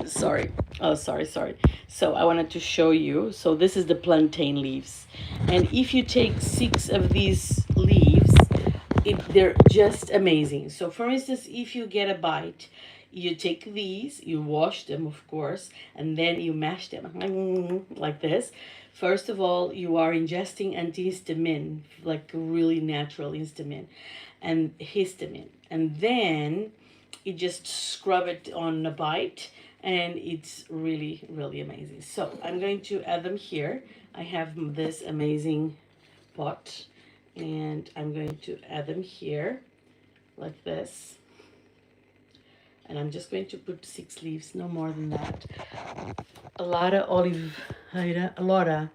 Sorry. Oh, sorry. So I wanted to show you. So this is the plantain leaves. And if you take 6 of these leaves, they're just amazing. So for instance, if you get a bite, you take these, you wash them, of course, and then you mash them like this. First of all, you are ingesting antihistamine, like really natural histamine and histamine. And then you just scrub it on a bite, and it's really, really amazing. So I'm going to add them here. I have this amazing pot, and I'm going to add them here like this. And I'm just going to put 6 leaves, no more than that. A lot of olive, a lot of